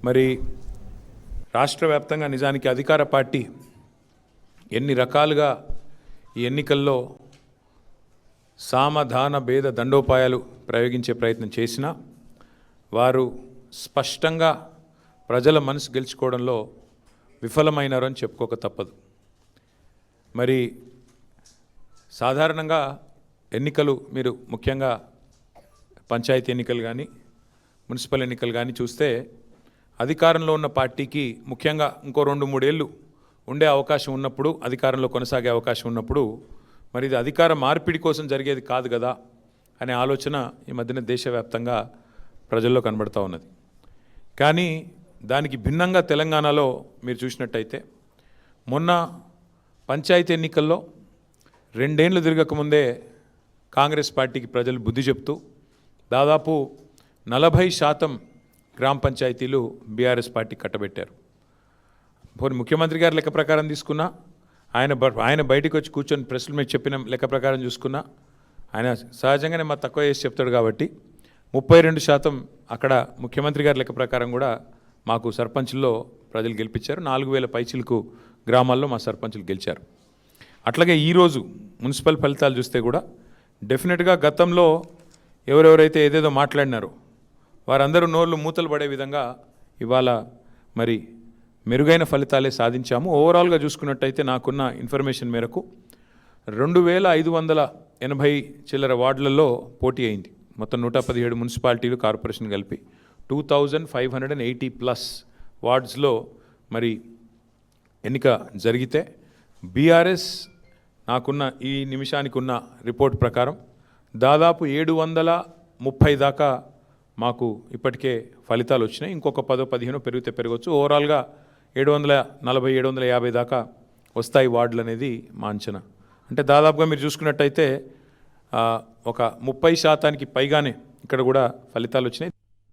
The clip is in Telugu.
మరి రాష్ట్ర వ్యాప్తంగా నిజానికి అధికార పార్టీ ఎన్ని రకాలుగా ఈ ఎన్నికల్లో సామధాన భేద దండోపాయాలు ప్రయోగించే ప్రయత్నం చేసినా వారు స్పష్టంగా ప్రజల మనసు గెలుచుకోవడంలో విఫలమైనారు అని చెప్పుకోక తప్పదు. మరి సాధారణంగా ఎన్నికలు మీరు ముఖ్యంగా పంచాయతీ ఎన్నికలు కానీ మున్సిపల్ ఎన్నికలు కానీ చూస్తే అధికారంలో ఉన్న పార్టీకి ముఖ్యంగా ఇంకో 2-3 ఏళ్ళు ఉండే అవకాశం ఉన్నప్పుడు, అధికారంలో కొనసాగే అవకాశం ఉన్నప్పుడు మరి ఇది అధికార మార్పిడి కోసం జరిగేది కాదు కదా అనే ఆలోచన ఈ మధ్యన దేశవ్యాప్తంగా ప్రజల్లో కనబడుతూ ఉన్నది. కానీ దానికి భిన్నంగా తెలంగాణలో మీరు చూసినట్టయితే మొన్న పంచాయతీ ఎన్నికల్లో 2 ఏళ్ళు తిరగకముందే కాంగ్రెస్ పార్టీకి ప్రజలు బుద్ధి చెప్తూ దాదాపు 40% గ్రామ పంచాయతీలు బీఆర్ఎస్ పార్టీ కట్టబెట్టారు. పోనీ ముఖ్యమంత్రి గారి లెక్క ప్రకారం తీసుకున్నా, ఆయన బయటికి వచ్చి కూర్చొని ప్రెస్ల మీద చెప్పిన లెక్క ప్రకారం చూసుకున్నా ఆయన సహజంగానే మా తక్కువ చేసి చెప్తాడు కాబట్టి 32% అక్కడ ముఖ్యమంత్రి గారి లెక్క ప్రకారం కూడా మాకు సర్పంచుల్లో ప్రజలు గెలిపించారు. 4000 పైచిలకు గ్రామాల్లో మా సర్పంచులు గెలిచారు. అట్లాగే ఈరోజు మున్సిపల్ ఫలితాలు చూస్తే కూడా డెఫినెట్గా గతంలో ఎవరెవరైతే ఏదేదో మాట్లాడినారో వారందరూ నోళ్ళు మూతలు పడే విధంగా ఇవాళ మరి మెరుగైన ఫలితాలే సాధించాము. ఓవరాల్గా చూసుకున్నట్టయితే నాకున్న ఇన్ఫర్మేషన్ మేరకు 2580 చిల్లర వార్డులలో పోటీ అయింది. మొత్తం 117 మున్సిపాలిటీలు కార్పొరేషన్ కలిపి 2580+ వార్డ్స్లో మరి ఎన్నిక జరిగితే బీఆర్ఎస్ నాకున్న ఈ నిమిషానికి ఉన్న రిపోర్ట్ ప్రకారం దాదాపు 730 దాకా మాకు ఇప్పటికే ఫలితాలు వచ్చినాయి. ఇంకొక 10-15 పెరిగితే పెరగవచ్చు. ఓవరాల్గా 740-750 దాకా వస్తాయి వార్డులు అనేది మా అంచనా. అంటే దాదాపుగా మీరు చూసుకున్నట్టయితే ఒక 30% పైగానే ఇక్కడ కూడా ఫలితాలు వచ్చినాయి.